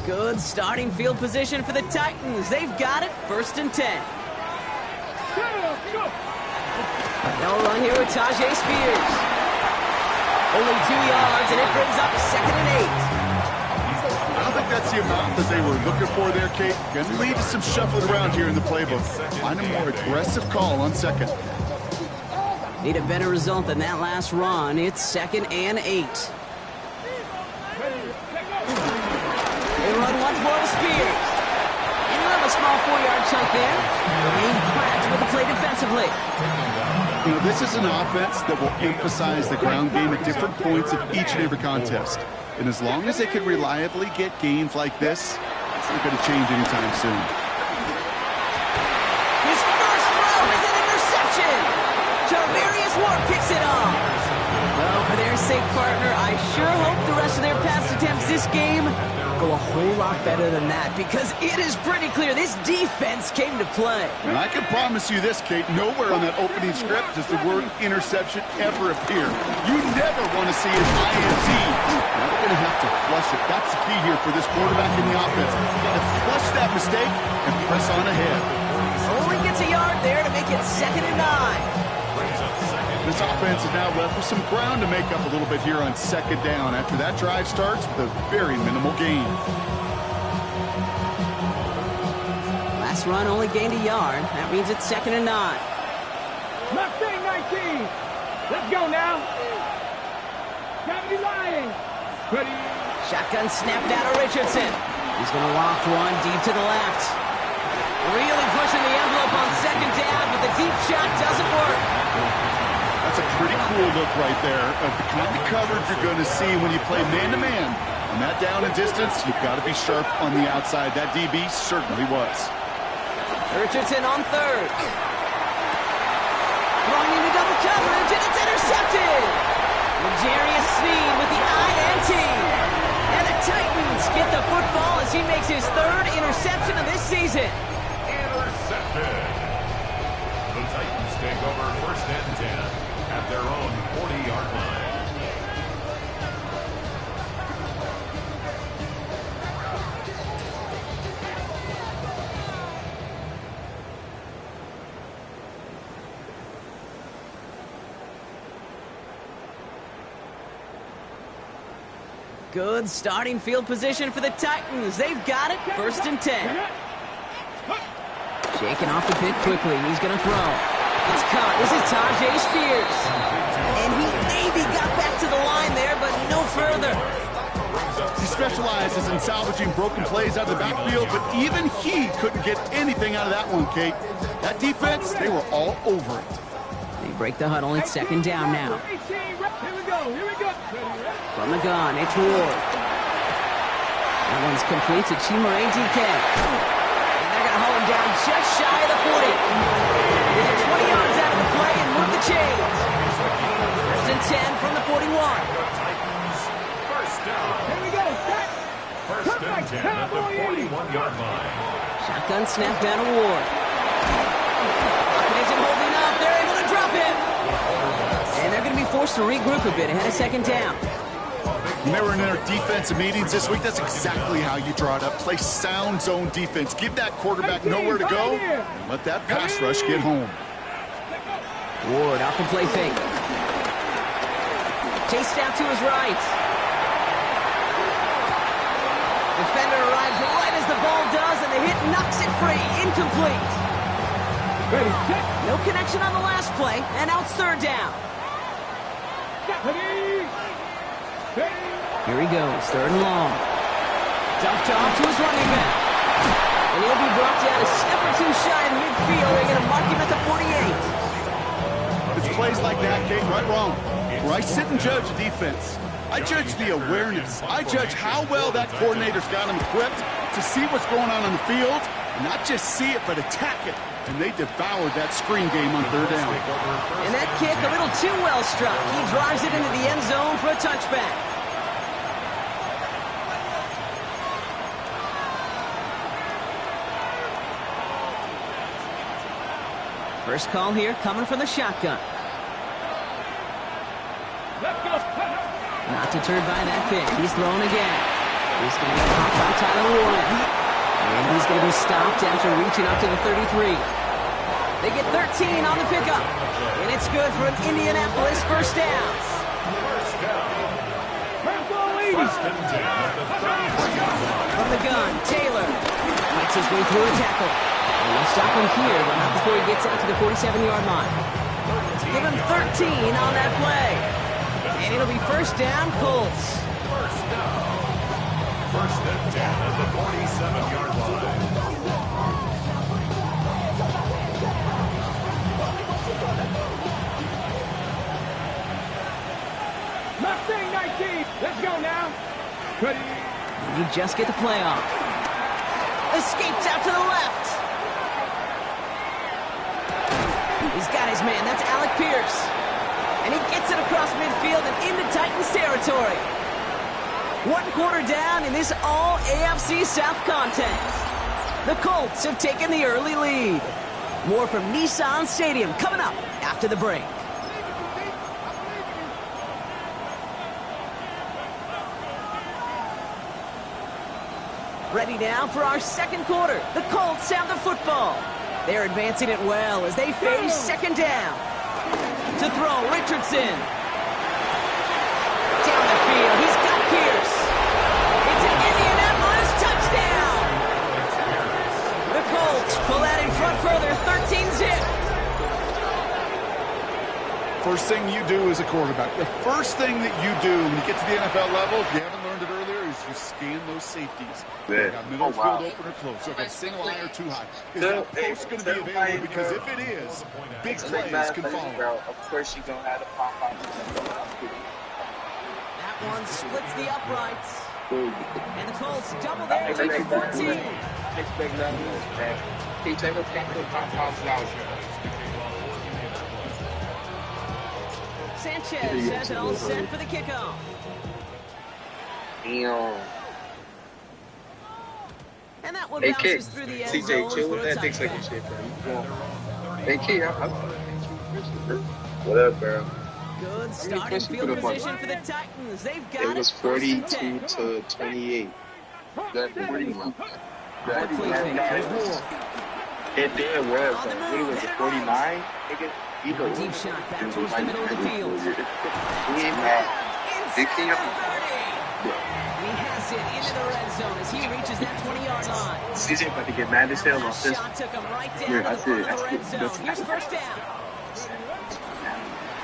Good starting field position for the Titans. They've got it, 1st and 10. They'll run here with Tyjae Spears. Only 2 yards, and it brings up 2nd and 8. I don't think that's the amount that they were looking for there, Kate. Going to lead to some shuffling around here in the playbook. Find a more aggressive call on 2nd. Need a better result than that last run. It's 2nd and 8. They run once more to Spears. And you have a small 4-yard chunk there. Being cracked with the play defensively. You know, this is an offense that will emphasize the ground game at different points of each and every contest. And as long as they can reliably get gains like this, it's not going to change anytime soon. His first throw is an interception. Charvarius Ward picks it off. Well, for their sake, partner, I sure hope the rest of their pass attempts this game go a whole lot better than that, because it is pretty clear this defense came to play. And I can promise you this, Kate, nowhere on that opening script does the word interception ever appear. You never want to see an INT. Now they're going to have to flush it. That's the key here for this quarterback in the offense. Got to flush that mistake and press on ahead. Only gets a yard there to make it 2nd and 9. This offense is now left with some ground to make up a little bit here on 2nd down after that drive starts with a very minimal gain. Last run only gained a yard. That means it's 2nd and 9. Mustang 19. Let's go now. Gravity Lions. Ready. Shotgun snapped out of Richardson. He's going to loft one deep to the left. Really pushing the envelope on 2nd down, but the deep shot doesn't work. That's a pretty cool look right there of the kind of coverage you're going to see when you play man-to-man. On that down and distance, you've got to be sharp on the outside. That DB certainly was. Richardson on 3rd. Throwing into double coverage, and it's intercepted. L'Jarius Sneed with the INT. And the Titans get the football as he makes his 3rd interception of this season. Intercepted. The Titans take over 1st and 10. At their own 40-yard line. Good starting field position for the Titans. They've got it, 1st and 10. Shaking off the pit quickly. He's going to throw. It's caught. This is Tyjae Spears. And he maybe got back to the line there, but no further. He specializes in salvaging broken plays out of the backfield, but even he couldn't get anything out of that one, Kate. That defense, they were all over it. They break the huddle. It's 2nd down now. Here we go. From the gun, it's Ward. That one's complete to Chimere DK. And they're going to hold him down just shy of the 40. They get 20 yards out of the play and move the chains. 1st and 10 from the 41. First down. Here we go. Set. 1st and 10 at the 41-yard line. Shotgun snap down to Ward. Pocket isn't holding up. They're able to drop it. And they're going to be forced to regroup a bit ahead of 2nd down. When they were in their defensive meetings this week, that's exactly how you draw it up. Play sound zone defense. Give that quarterback nowhere to go. And let that pass rush get home. Ward off the play fake. Chased out to his right. Defender arrives right as the ball does, and the hit knocks it free. Incomplete. Ready. Set. No connection on the last play, and now it's 3rd down. Ready. Ready. Here he goes, 3rd and long. Dumped off to his running back. And he'll be brought down a step or two shy of midfield. They're going to mark him at the 48. It's plays like that, Kate, right wrong. Where I sit and judge the defense. I judge the awareness. I judge how well that coordinator's got him equipped to see what's going on the field, and not just see it, but attack it. And they devoured that screen game on 3rd down. And that kick a little too well struck. He drives it into the end zone for a touchback. First call here coming from the shotgun. Let's go. Not deterred by that pick. He's thrown again. He's going to get caught by Tyler Warren. And he's going to be stopped after reaching up to the 33. They get 13 on the pickup. And it's good for an Indianapolis first down. First and 10 at the 33-yard From the gun, Taylor fights his way through a tackle. And they'll stop him here, but not before he gets out to the 47-yard line. Give him 13 on that play. And it'll be first down, Colts. First and 10 at the 47-yard line. Mustang 19. Let's go now. Ready. You just get the play off. Escapes out to the left. He's got his man. That's Alec Pierce. And he gets it across midfield and into Titans territory. 1 quarter down in this all-AFC South contest. The Colts have taken the early lead. More from Nissan Stadium coming up after the break. Ready now for our second quarter. The Colts have the football. They're advancing it well as they face second down. To throw, Richardson. Down the field, he's got Pierce. It's an Indianapolis touchdown. The Colts pull that in front further, 13-zip. First thing you do as a quarterback, the first thing that you do when you get to the NFL level, if you haven't learned it earlier, is you scan those safeties. They got middle field open or close. So got single high or too high. Is that post going to be available? Because if it is, big plays can follow. Of course you're going to have the pop-out. That one splits the uprights. And the Colts double their lead to 14. Sanchez has it all set for the kickoff. Damn. And that one Hey, kid. bounces through the end CJ, zone chill for with a that dick sucking touchdown. shit, bro. Hey, kid, what up, bro? Good starting field position for the Titans. They've got It was first and 42 10. to 28. The play fake. Here's Moore. It did well, but he was a 49. Nigga, he A was deep shot back towards the middle of the field. He ain't mad. Big Inside thing the up. 30. And he has it into the red zone as he reaches that 20-yard line. CJ about to get mad as hell That off this. shot took him right down Yeah, to I the front see it. of the red zone. Here's first down.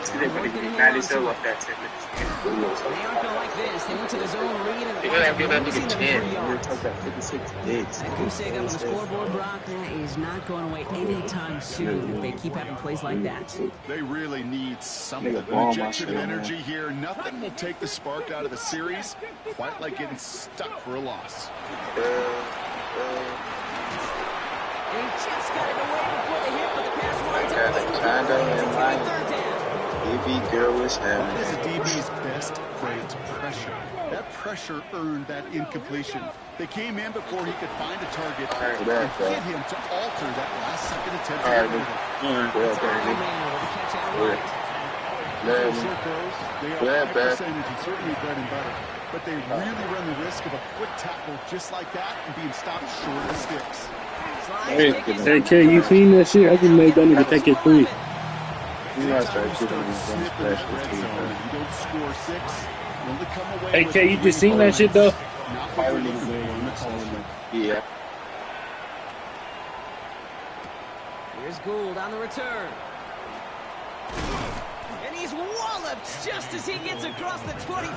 CJ about to get mad as hell off that 10 minutes. They aren't going to like this. They went to the zone read and They're going to have to give that losing nigga them 10. 3 We're yards. talking about 56 days. That goose egg up on the scoreboard, Brock, that is not going away anytime soon if they keep having plays like that. They really need something. Nigga, An ball injection of my shit, energy here. Nothing will take the spark out of the series quite like getting stuck for a loss. They just got it away before the hit, but the pass winds up incomplete. It's a third down. Baby girl is That having is a DB's best phrase, pressure. That pressure earned that incompletion. They came in before he could find a target and hit him to alter that last-second attempt. Manuel with the catch outright. Those short throws, they are high percentage and certainly bread and butter. But they really run the risk of a quick tackle just like that and being stopped short of the sticks. Hey, Kay, you seen that shit? I just made that nigga take it 3. You gotta start Anytime you shooting start these sniffing that dumb red special zone teams, and you don't score 6, you only come away Hey, with Kay, you just seen that shit, though? not what you're looking for in the call. Yeah. Here's Gould on the return. And he's walloped just as he gets across the 25.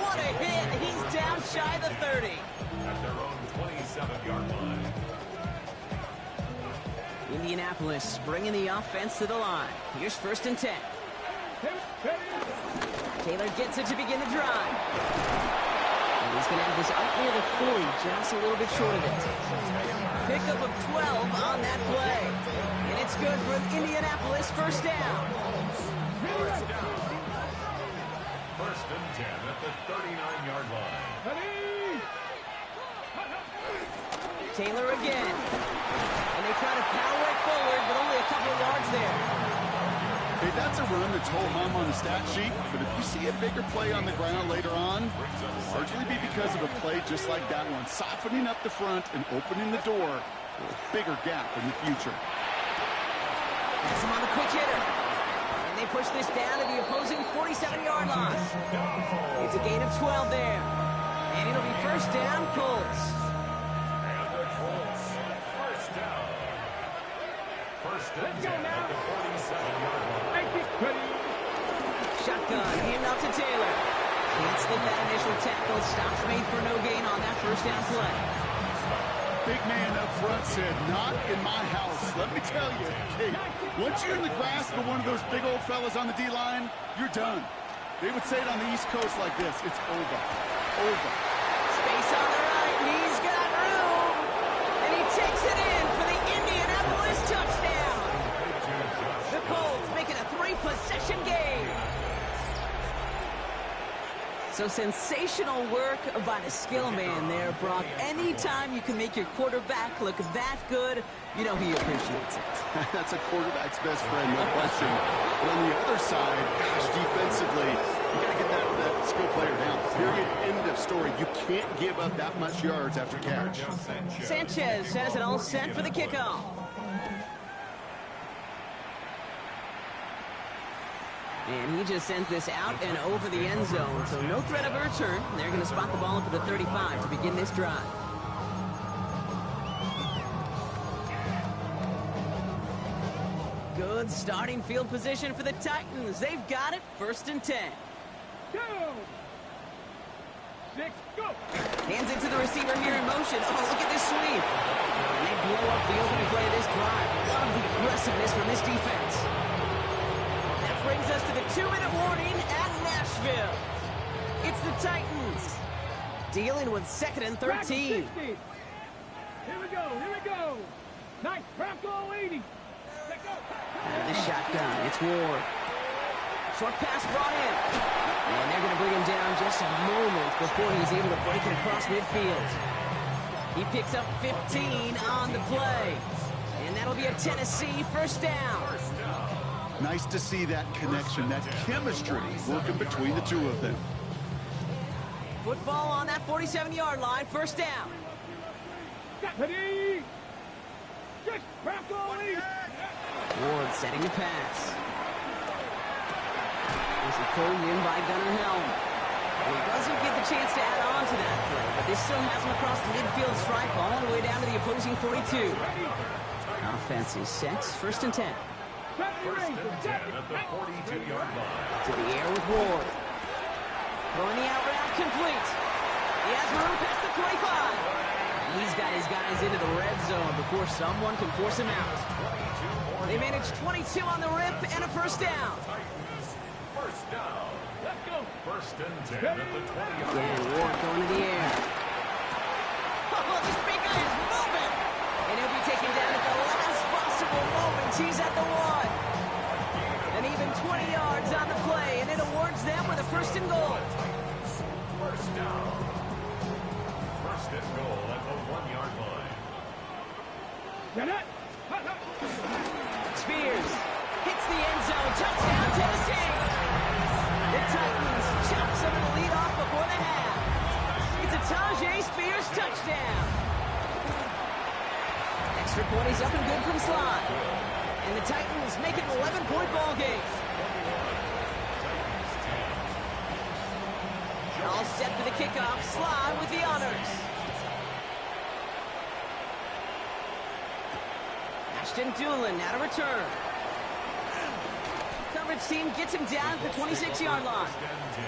What a hit. He's down shy of the 30. at their own 27-yard line. Indianapolis bringing the offense to the line. Here's first and 10. Taylor gets it to begin the drive. And he's going to have this up near the 40, just a little bit short of it. Pickup of 12 on that play. And it's good for an Indianapolis first down. First and 10 at the 39-yard line. Taylor again. And they try to power it forward, but only a couple of yards there. Hey, that's a run that's ho-hum on the stat sheet, but if you see a bigger play on the ground later on, it'll largely be because of a play just like that one, softening up the front and opening the door for a bigger gap in the future. Has him on the quick hitter. And they push this down to the opposing 47-yard line. It's a gain of 12 there. And it'll be first down, Colts. And the Colts, first down. First and 10 at the 47-yard line. Shotgun, hand off to Taylor. Can't slip that initial tackle. Stops made for no gain on that first down play. Big man up front said, not in my house. Let me tell you, hey, once you're in the grasp of one of those big old fellas on the D-line, you're done. They would say it on the East Coast like this, it's over. Over. Space on the right, and he's got room. And he takes it in for the Indianapolis touchdown. The Colts making a 3-possession game. So sensational work by the skill man there, Brock. Anytime you can make your quarterback look that good, you know he appreciates it. That's a quarterback's best friend, no question. But on the other side, gosh, defensively, you got to get that skill player down. Period. End of story. You can't give up that much yards after catch. Sanchez has it all set for the kickoff. And he just sends this out and over the end zone, so no threat of a return. They're going to spot the ball up at the 35 to begin this drive. Good starting field position for the Titans. They've got it, first and 10. 2, 6, go! Hands it to the receiver here in motion. Oh, look at this sweep. And they blow up the opening play of this drive. Love the aggressiveness from this defense. That brings us to the 2-minute warning at Nashville. It's the Titans dealing with 2nd and 13. Here we go. Nice trap goal, 80. Let's go. Out of the shotgun, it's Ward. Short pass brought in. And they're going to bring him down just a moment before he's able to break it across midfield. He picks up 15 on the play. And that'll be a Tennessee first down. Nice to see that connection, that chemistry working between the two of them. Football on that 47-yard line, first down. Ready? Just trap goal, 80. Ward setting the pass. This is pulled in by Gunnar Helm. And he doesn't get the chance to add on to that play, but this still has him across the midfield stripe all the way down to the opposing 42. Offense is set, first and 10. First and 10 at the 42-yard line. To the air with Ward. Throwing the out route complete. He has room past the 25. And he's got his guys into the red zone before someone can force him out. They manage 22 on the rip and a first down. First down. Let's go. First and 10 at the 20-yard line. Again, Ward going to the air. Oh, this big guy is moving. And he'll be taken down at the last possible moment. He's at the 1. And even 20 yards on the play, and it awards them with a first and goal. First down. First and goal at the 1-yard line. Spears hits the end zone. Touchdown, Tennessee. The Titans chop some of the lead off before the half. It's a Tajay Spears touchdown. Extra point is up and good from Sly. And the Titans make it an 11-point ball game. All set for the kickoff. Sly with the honors. Ashton Doolin out of return. Coverage team gets him down at the 26-yard line. First and 10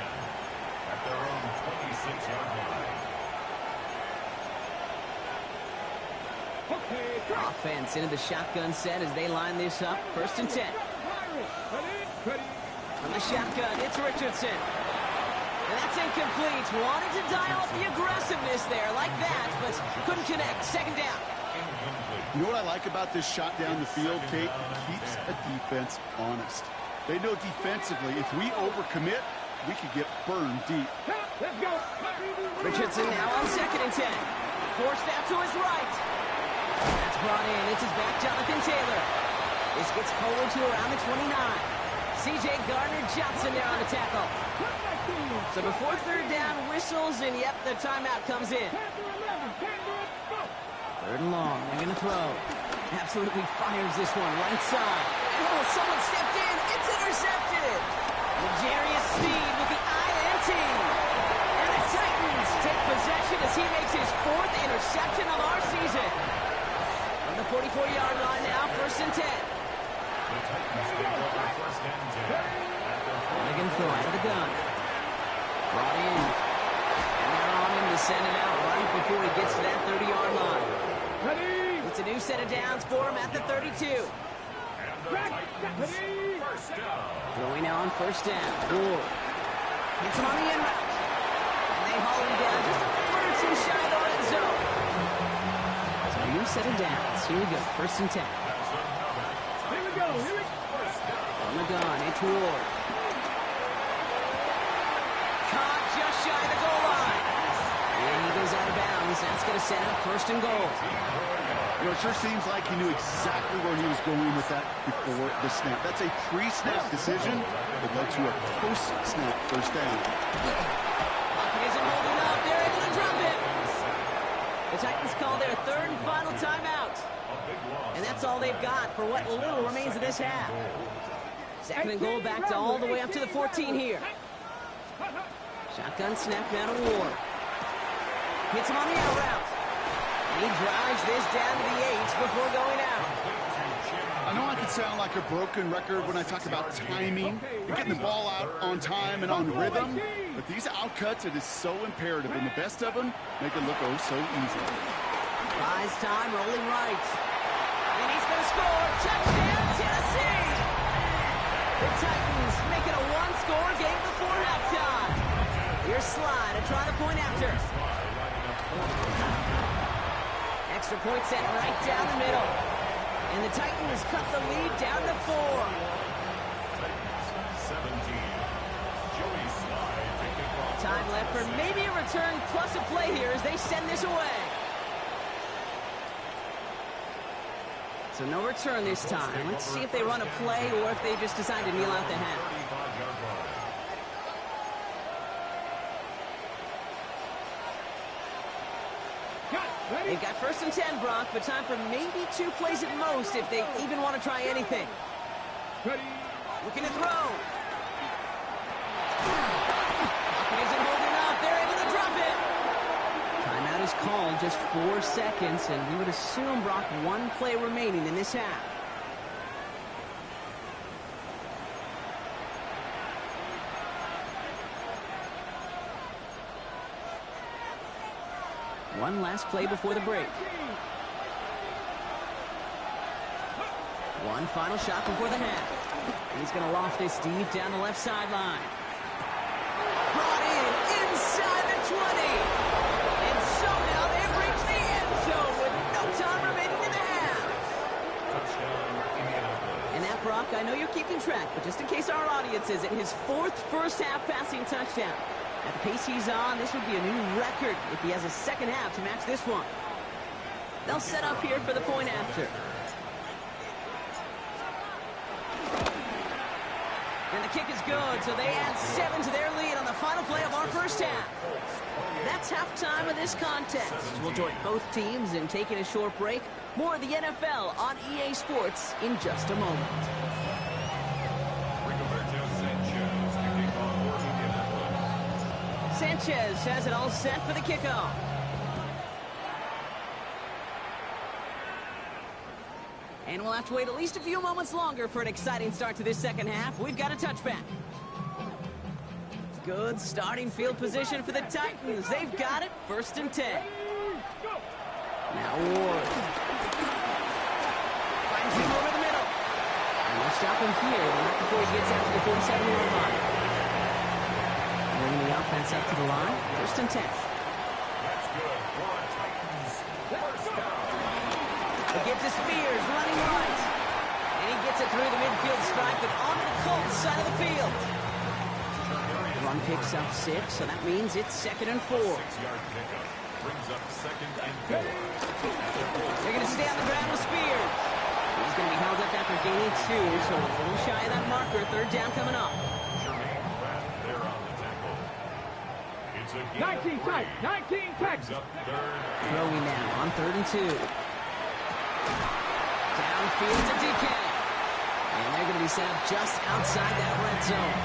at their own 26-yard line. Offense into the shotgun set as they line this up. First and 10. From the shotgun, it's Richardson. And that's incomplete. Wanted to dial up the aggressiveness there like that, but couldn't connect. Second down. You know what I like about this shot down the field, Kate? It keeps a defense honest. They know defensively, if we overcommit, we could get burned deep. Let's go. Richardson now on second and 10. Forced out to his right. That's brought in. It's his back, Jonathan Taylor. This gets forward to around the 29. C.J. Gardner-Johnson there on the tackle. So before third down whistles, and yep, the timeout comes in. Third and long, they're going to throw. Absolutely fires this one, right side. Oh, someone stepped in. It's intercepted. L'Jarius Sneed with the INT. And the Titans take possession as he makes his 4th interception of our season. On the 44-yard line now, 1st and 10. The Titans take over 1st and 10. Flanagan throw out of the gun. Brought in. And they're on him to send it out right before he gets to that 30-yard line. It's a new set of downs for him at the 32. And the Titans, 1st down. Throwing now on 1st down. Ward. Gets him on the in route. And they haul him down just a foot or two shy of the red zone. So a new set of downs. Here we go. 1st and 10. Here we go. On the gun. It's Ward. Caught just shy of the goal line. And he goes out of bounds. That's going to set up 1st and goal. You know, it sure seems like he knew exactly where he was going with that before the snap. That's a pre-snap decision that led to a post-snap 1st down. Pocket isn't holding up. They're able to drop it. The Titans call their 3rd and final timeout. And that's all they've got for what little remains of this half. 2nd and goal back to all the way up to the 14 here. Shotgun snap now to Ward. Hits him on the out route. And he drives this down to the 8 before going out. I know I could sound like a broken record when I talk about timing and getting the ball out on time and on rhythm, but these outcuts, it is so imperative, and the best of them make it look oh so easy. Buys time, rolling right. And he's going to score. Touchdown, Tennessee! The Titans make it a one-score game before halftime. Here's Slye to try the point after. Extra point set right down the middle. And the Titans cut the lead down to 4. Titans 17. Joey Slye taking off. Time left for maybe a return plus a play here as they send this away. So no return this time. Let's see if they run a play or if they just decide to kneel out the half. 35-yard line. They've got 1st and 10, Brock, but time for maybe 2 plays at most if they even want to try anything. Looking to throw. Pocket isn't holding up. They're able to drop it. Timeout is called, just 4 seconds, and we would assume, Brock, 1 play remaining in this half. One last play before the break. One final shot before the half. He's going to loft this deep down the left sideline. Brought in inside the 20. And somehow they've reached the end zone with no time remaining in the half. Touchdown, Indianapolis. And that, Brock, I know you're keeping track, but just in case our audience isn't, his 4th first-half passing touchdown. At the pace he's on, this would be a new record if he has a 2nd half to match this one. They'll set up here for the point after. And the kick is good, so they add 7 to their lead on the final play of our 1st half. That's halftime of this contest. We'll join both teams in taking a short break. More of the NFL on EA Sports in just a moment. Rigoberto Sanchez kicking off for Indianapolis. Sanchez has it all set for the kickoff. And we'll have to wait at least a few moments longer for an exciting start to this 2nd half. We've got a touchback. Good starting field position for the Titans. They've got it, 1st and 10. Now Ward. Finds him over the middle. And we'll stop him here, but not before he gets out to the 47-yard line. Bringing the offense up to the line, 1st and 10. That's good for our Titans. 1st down. The give to Spears, running right. And he gets it through the midfield stripe and onto the Colts side of the field. Run picks up 6, so that means it's 2nd and 4. 6-yard pickup brings up 2nd and 4. They're going to stay on the ground with Spears. He's going to he held up after gaining 2, so a little shy of that marker. Third down coming up. Jermaine Pratt there on the tackle. It's a gain 19 of tight, 3. 19 tight. Brings up third. Throwing now on 3rd and 2. Downfield to DK. And they're going to be set up just outside that red zone.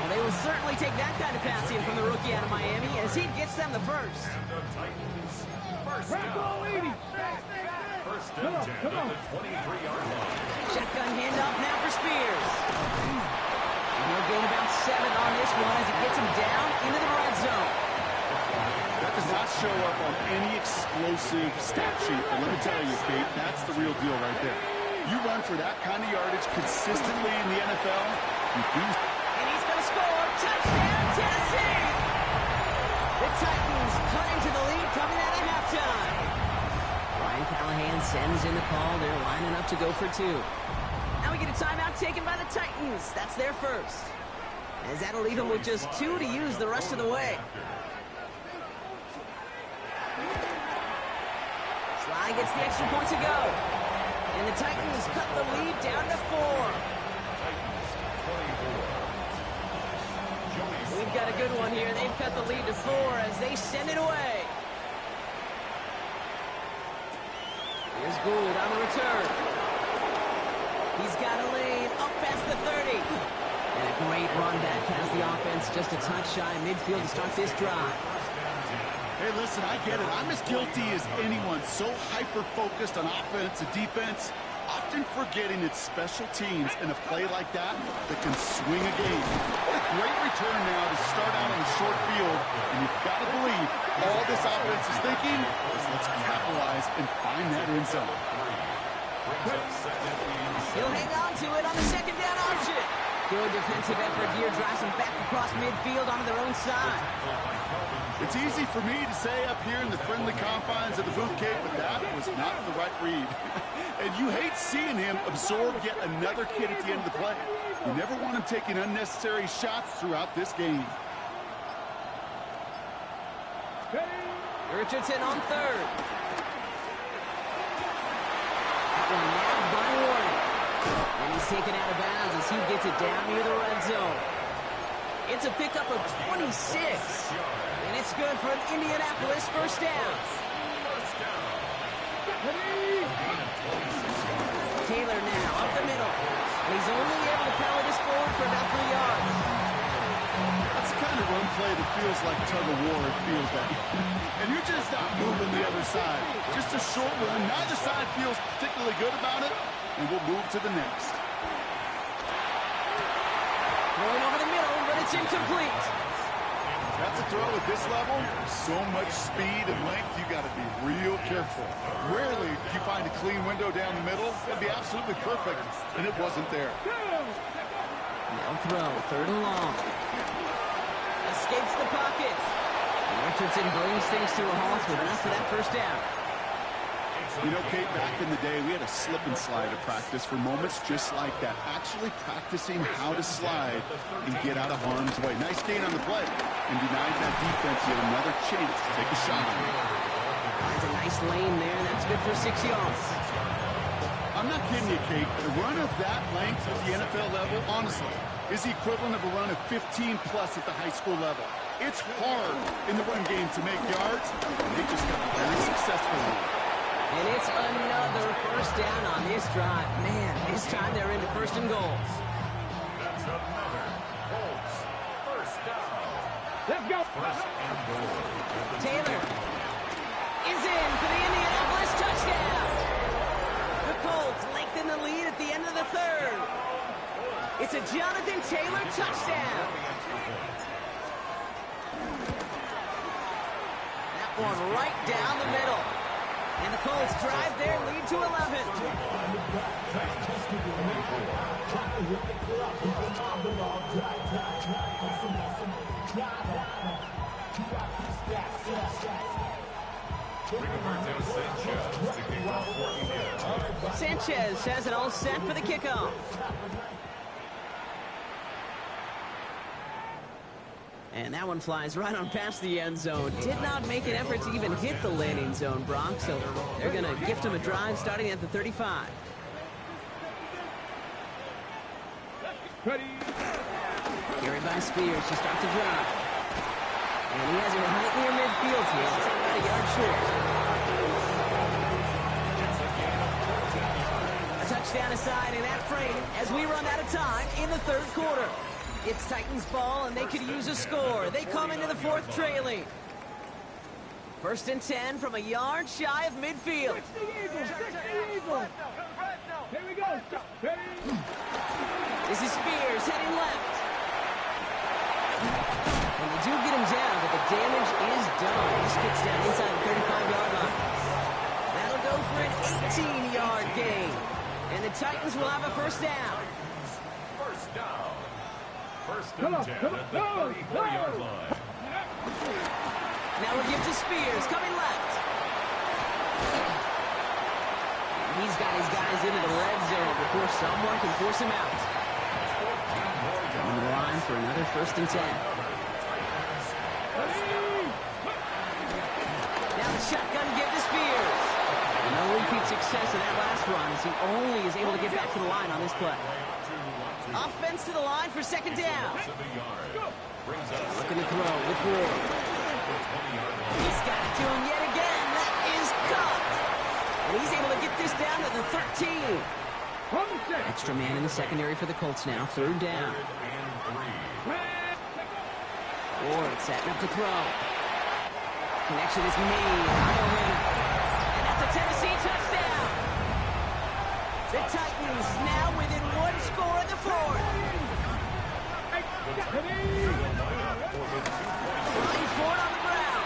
Well, they will certainly take that kind of passing from the rookie out of Miami as he gets them the first. And the Titans. First Bronco down. 80. First and 10 at the 23-yard line. Shotgun handoff now for Spears. And he'll gain about 7 on this one as he gets him down into the red zone. That does not show up on any explosive stat sheet, but let me tell you, Kate, that's the real deal right there. You run for that kind of yardage consistently in the NFL, you do. And he's going to score. Touchdown, Tennessee! The Titans cut into the lead coming out of halftime. Brian Callahan sends in the call. They're lining up to go for 2. Now we get a timeout taken by the Titans. That's their first. As that'll leave them with just 2 to use the rest of the way. Sly gets the extra point to go. And the Titans cut the lead down to 4. Titans 24. We've got a good one here. They've cut the lead to 4 as they send it away. Here's Gould on the return. He's got a lane up past the 30. And a great run back has the offense just a touch shy of midfield to start this drive. Hey, listen, I get it. I'm as guilty as anyone. So hyper-focused on offense and defense, often forgetting it's special teams in a play like that that can swing a game. What a great return now to start out on the short field. And you've got to believe all this offense is thinking is let's capitalize and find that end zone. He'll hang on to it on the second down option. Good defensive effort here, drives them back across midfield onto their own side. It's easy for me to say up here in the friendly confines of the Booth Cape, but that was not the right read. And you hate seeing him absorb yet another kid at the end of the play. You never want him taking unnecessary shots throughout this game. Richardson on 3rd. That one nabbed by Warren. And he's taken out of bounds as he gets it down near the red zone. It's a pickup of 26. And it's good for an Indianapolis first down. Taylor now up the middle. And he's only able to power this forward for about 3 yards. That's the kind of run play that feels like tug-of-war at field day. And you're just not moving the other side. Just a short run. Neither side feels particularly good about it. And we'll move to the next. Going over the middle, but it's incomplete. That's a throw at this level. So much speed and length, you got to be real careful. Rarely do you find a clean window down the middle. It'd be absolutely perfect, and it wasn't there. Now throw, 3rd and long. Escapes the pocket. And Richardson brings things to a halt with enough for that first down. You know, Kate, back in the day, we had a slip and slide to practice for moments just like that. Actually practicing how to slide and get out of harm's way. Nice gain on the play and denied that defense yet another chance to take a shot on it. Finds a nice lane there, and that's good for 6 yards. I'm not kidding you, Kate. A run of that length at the NFL level, honestly, is the equivalent of a run of 15-plus at the high school level. It's hard in the run game to make yards, and they just got very successful. And it's another first down on this drive. Man, this time they're into 1st and goal. That's another Colts first down. Let's go. First and goal. Taylor is in for the Indianapolis touchdown. The Colts lengthen the lead at the end of the 3rd. It's a Jonathan Taylor touchdown. That one right down the middle. And the Colts drive their lead to 11. Sanchez has it all set for the kickoff. And that one flies right on past the end zone. Did not make an effort to even hit the landing zone, Brock. So they're going to gift him a drive starting at the 35. Ready. Carried by Spears to start the drive. And he has it right near midfield here. It's about a yard short. A touchdown aside in that frame as we run out of time in the third quarter. It's Titans ball, and they could use a score. They come into the fourth trailing. 1st and 10 from a yard shy of midfield. Fix the Eagles. Fix the Eagles. Here we go. Ready. This is Spears heading left. And they do get him down, but the damage is done. This gets down inside the 35-yard line. That'll go for an 18-yard gain. And the Titans will have a first down. First down. 1st and 10 at the 34-yard line. Now we'll give to Spears, coming left. He's got his guys into the red zone before someone can force him out. Coming to the line for another 1st and 10. Now the shotgun give to Spears. No repeat success in that last run as he only is able to get back to the line on this play. Offense to the line for 2nd down. Looking to throw with Ward. He's got it to him yet again. That is caught. And he's able to get this down to the 13. Extra man in the secondary for the Colts now. 3rd down. Ward setting up to throw. Connection is made. And that's a Tennessee touchdown. The Titans now within 1 score in the 4th. Flying Ford on the ground.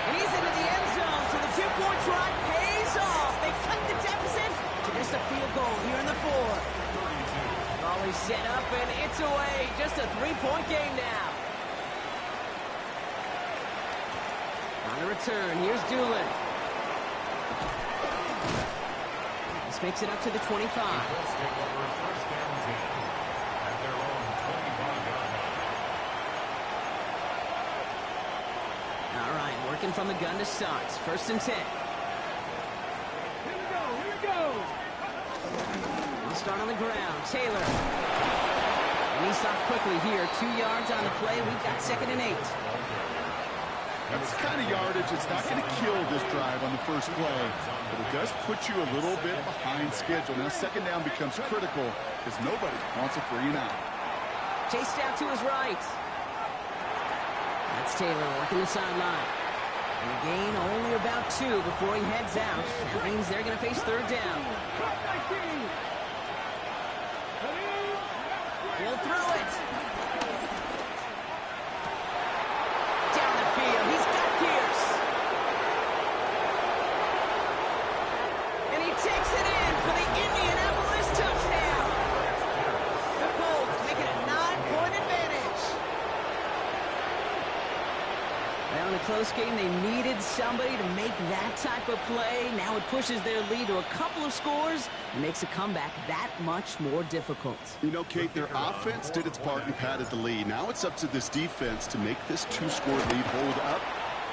And he's into the end zone, so the 2-point try pays off. They cut the deficit to just a field goal here in the 4th. Volley set up, and it's away. Just a 3-point game now. On the return, here's Doolin. This makes it up to the 25. Working from the gun to start. 1st and 10. Here we go. We'll start on the ground. Taylor. And he stopped quickly here. 2 yards on the play. We've got 2nd and 8. That's the kind of yardage it's not going to kill this drive on the first play, but it does put you a little bit behind schedule. Now 2nd down becomes critical because nobody wants a 3 and out. Chased out to his right. That's Taylor working the sideline. And a gain only about 2 before he heads out. That means they're going to face 3rd down. He'll throw it. Down the field. He's got Pierce. And he takes it in for the Indianapolis touchdown. The Colts make it a 9-point advantage. Well, in a close game, they needed somebody to make that type of play. Now it pushes their lead to a couple of scores and makes a comeback that much more difficult. You know, Kate, their offense did its part and padded the lead. Now it's up to this defense to make this 2-score lead hold up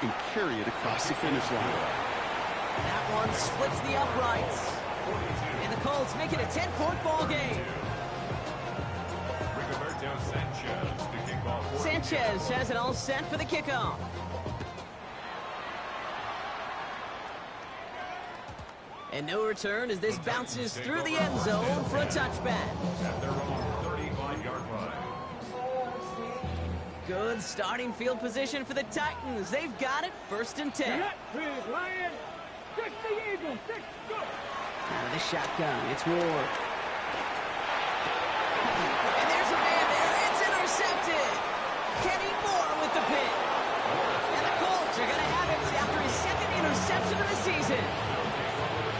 and carry it across the finish line. That one splits the uprights. And the Colts make it a 10-point ball game. Sanchez has it all set for the kickoff. And no return as this bounces through the end zone for a touchback. At their own 35-yard line. Good starting field position for the Titans. They've got it. 1st and 10. Lion. Fix the Eagles. Go. Out of the shotgun, it's Ward. And there's a man there. It's intercepted. Kenny Moore with the pick. And the Colts are going to have it after his 2nd interception of the season.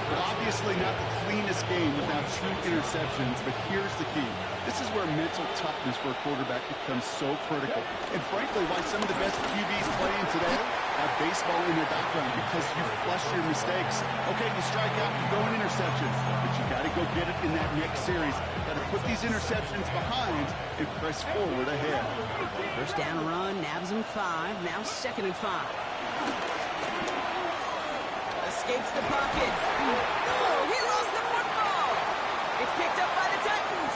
Obviously not the cleanest game without 2 interceptions, but here's the key. This is where mental toughness for a quarterback becomes so critical. And frankly, why some of the best QBs playing today have baseball in their background, because you flush your mistakes. Okay, you strike out, you go in interceptions, but you got to go get it in that next series. Got to put these interceptions behind and press forward ahead. 1st down run, nabs him 5. Now 2nd and 5. Escapes the pocket. Oh, he lost the football. It's picked up by the Titans.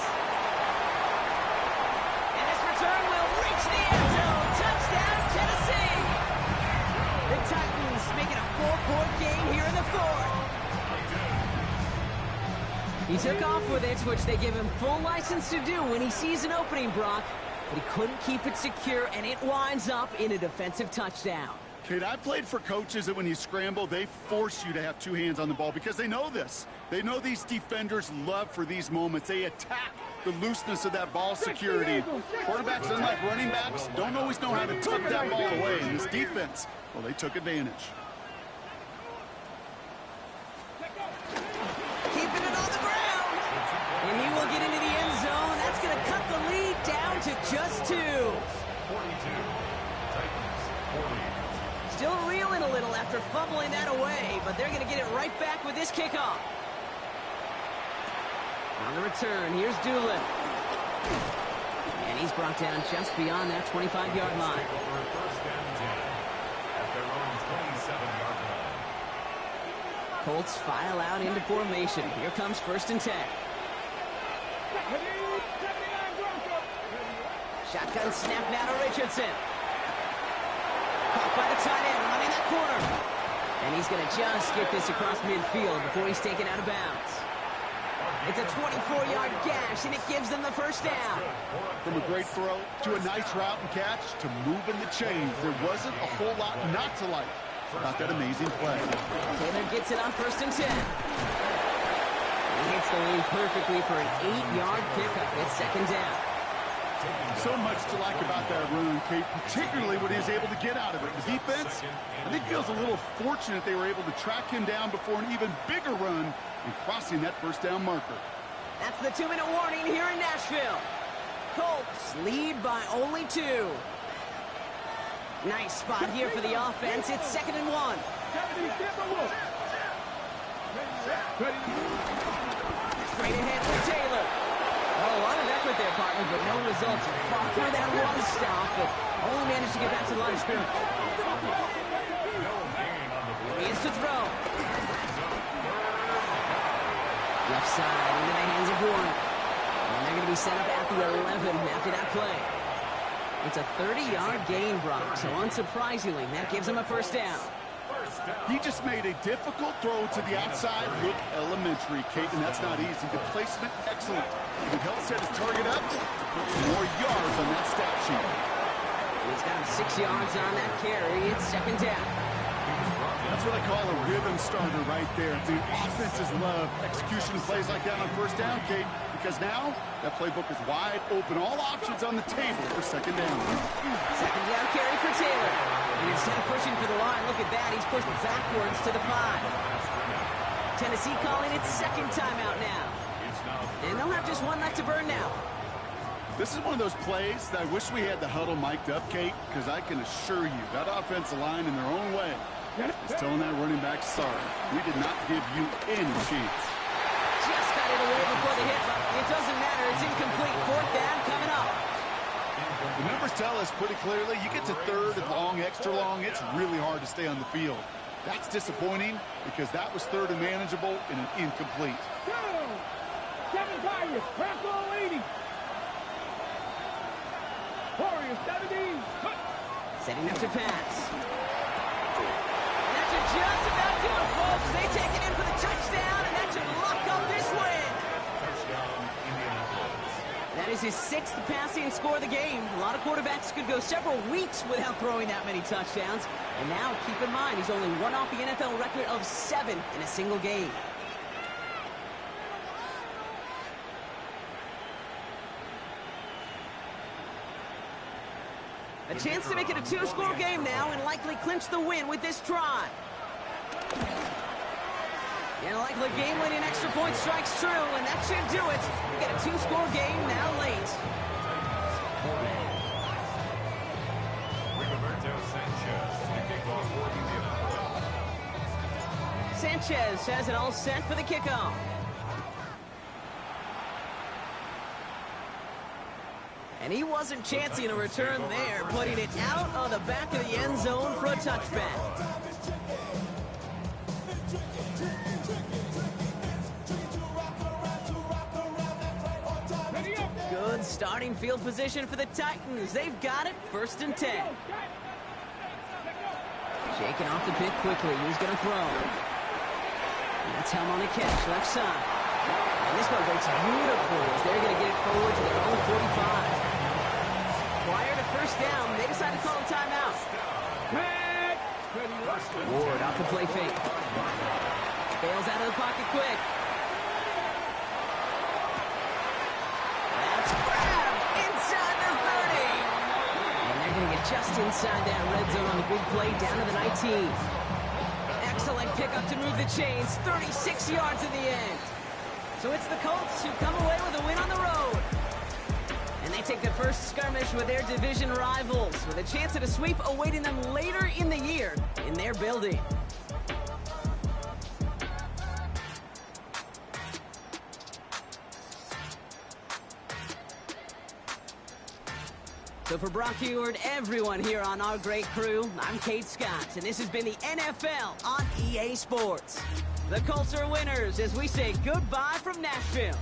make it a 4-point game here in the fourth. He took off with it, which they give him full license to do when he sees an opening, Brock. But he couldn't keep it secure, and it winds up in a defensive touchdown. Kate, I played for coaches that when you scramble, they force you to have two hands on the ball because they know this. They know these defenders love for these moments. They attack the looseness of that ball security. Quarterbacks, unlike running backs, don't always know how to tuck that ball away. And this defense, well, they took advantage. Keeping it on the ground. And he will get into the end zone. That's going to cut the lead down to just 2. 42. Titans, 40. Still reeling a little after fumbling that away, but they're going to get it right back with this kickoff. On the return, here's Doolin. And he's brought down just beyond that 25-yard line. Over first and 10 at their own 27-yard line. Colts file out into formation. Here comes first and 10. Shotgun snap now to Richardson. Caught by the tight end, running that corner. And he's going to just get this across midfield before he's taken out of bounds. It's a 24-yard gash, and it gives them the first down. From a great throw to a nice route and catch to moving the chains, there wasn't a whole lot not to like about that amazing play. Taylor gets it on first and 10. He hits the lane perfectly for an 8-yard pickup. It's second down. So much to like about that run, Kate, particularly what he was able to get out of it. The defense, I think, feels a little fortunate they were able to track him down before an even bigger run and crossing that first down marker. That's the 2-minute warning here in Nashville. Colts lead by only 2. Nice spot here for the offense. It's second and 1. Straight ahead for Taylor. Oh, a lot of effort there, partner, but no results. Fought through that one stop, but only managed to get back to the line of scrimmage. Here he is to throw. Left side into the hands of Warren. And they're going to be set up at the 11 after that play. It's a 30-yard gain, Brock, so unsurprisingly, that gives them a first down. He just made a difficult throw to the outside. Look elementary, Kate, and that's not easy. The placement, excellent. He helped set his target up to put some more yards on that stat sheet. He's got him 6 yards on that carry. It's second down. That's what I call a rhythm starter right there. The offenses love execution plays like that on first down, Kate, because now that playbook is wide open. All options on the table for second down. Second down carry for Taylor. And instead of pushing for the line, look at that. He's pushed backwards to the 5. Tennessee calling its second timeout now. And they'll have just one left to burn now. This is one of those plays that I wish we had the huddle mic'd up, Kate, because I can assure you that offensive line in their own way is telling that running back, sorry, we did not give you any chance. Just got it away before the hit, but it doesn't matter. It's incomplete. Fourth down coming up. The numbers tell us pretty clearly, you get to third and long, extra long, it's really hard to stay on the field. That's disappointing because that was third and manageable and an incomplete. 7 Tigers, Bronco 80. Warriors 70. Setting up to pass. And that should just about do it, folks. They take it in for the touchdown, and that should lock up this win. Touchdown, Indianapolis. That is his 6th passing score of the game. A lot of quarterbacks could go several weeks without throwing that many touchdowns. And now, keep in mind, he's only one off the NFL record of 7 in a single game. A chance to make it a 2-score game now and likely clinch the win with this try. And likely game-winning extra point strikes true, and that should do it. We get a 2-score game now late. Rigoberto Sanchez to kick off for Indianapolis. Sanchez has it all set for the kickoff. And he wasn't chancing a return there, putting it out on the back of the end zone for a touchback. Good starting field position for the Titans. They've got it, first and 10. Shaking off the pick quickly. He's going to throw. And that's Helm on the catch, left side. And this one breaks beautifully as they're going to get it forward to their own 45. Prior to first down, they decide to call a timeout. Ward off the play fake. Bails out of the pocket quick. That's grabbed inside the 30. And they're going to get just inside that red zone on the big play down to the 19. Excellent pickup to move the chains. 36 yards in the end. So it's the Colts who come away with a win on the road. And they take the first skirmish with their division rivals with a chance at a sweep awaiting them later in the year in their building. So for Brock Huard, everyone here on our great crew, I'm Kate Scott, and this has been the NFL on EA Sports. The Colts are winners as we say goodbye from Nashville.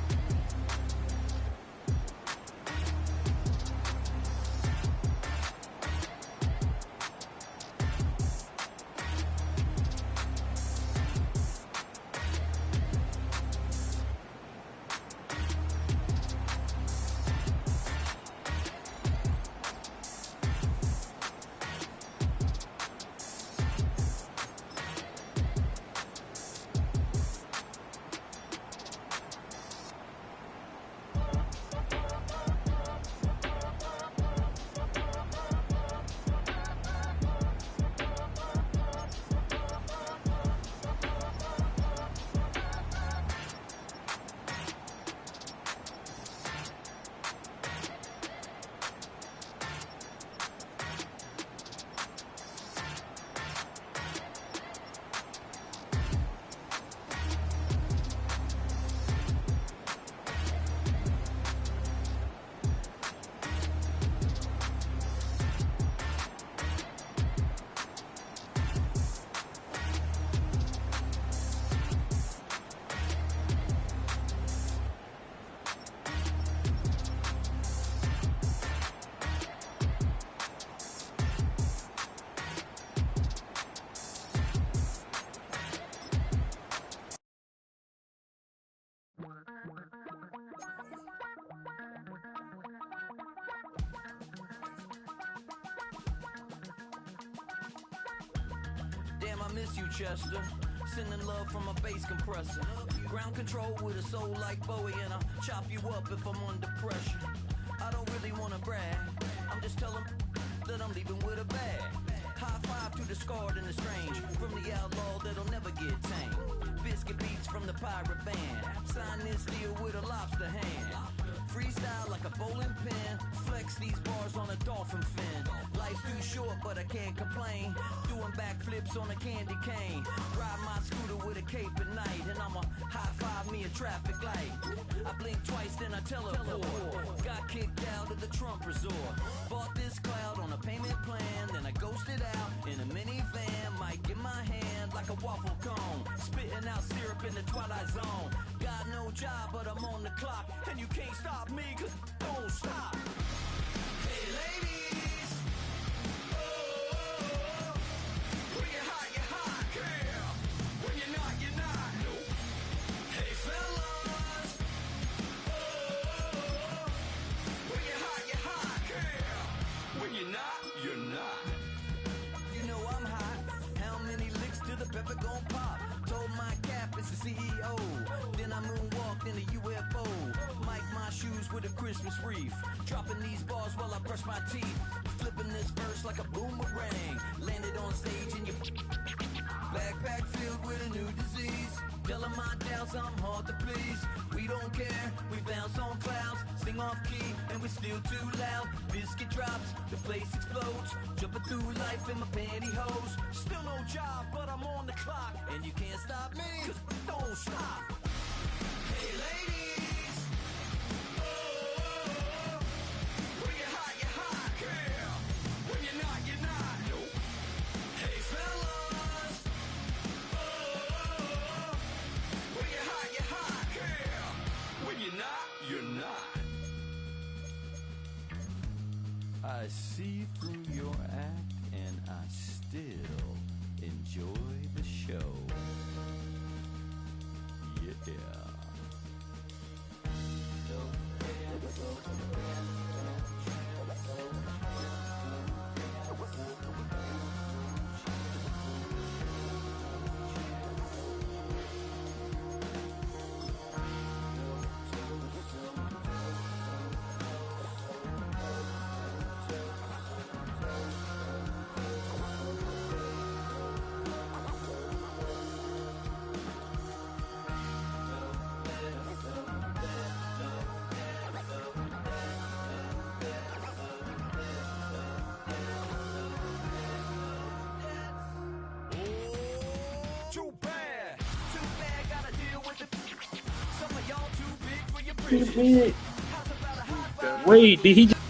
Damn, I miss you, Chester. Sending love from a bass compressor. Ground control with a soul like Bowie, and I'll chop you up if I'm under pressure. I don't really wanna brag. I'm just telling that I'm leaving with a bag. High five to the scarred and the strange. From the outlaw that'll never get tamed. Biscuit beats from the pirate band. Sign this deal with a lobster hand. Freestyle like a bowling pin. Flex these bars on a dolphin fin. Life's too short, but I can't complain. Doing backflips on a candy cane. Ride my scooter with a cape at night. And I'ma high five me a traffic light. I blink twice, then I teleport. Got kicked out of the Trump resort. Bought this cloud on a payment plan. Then I ghosted out in a minivan. Mic in my hand like a waffle cone. Spitting out syrup in the twilight zone. Got no job, but I'm on the clock. And you can't stop me, cause don't stop. Hey ladies, oh, when you're hot, girl. When you're not, nope. Hey fellas, oh, when you're hot, girl. When you're not, you're not. You know I'm hot. How many licks till the pepper gon' pop? Told my cap it's the CEO. Then I moonwalked in a UFO. Mic my shoes with a Christmas wreath. Dropping these bars while I brush my teeth. Flipping this verse like a boomerang. Landed on stage in your backpack filled with a new disease. Telling my doubts I'm hard to please. We don't care, we bounce on clouds. Sing off key and we're still too loud. Biscuit drops, the place explodes. Jumping through life in my pantyhose. Still no job, but I'm on the clock. And you can't stop me, cause don't stop. Hey ladies, oh, when you're hot, girl. When you're not, nope. Hey fellas, oh, when you're hot, girl. When you're not, you're not. I see through your act and I still Wait, did he just...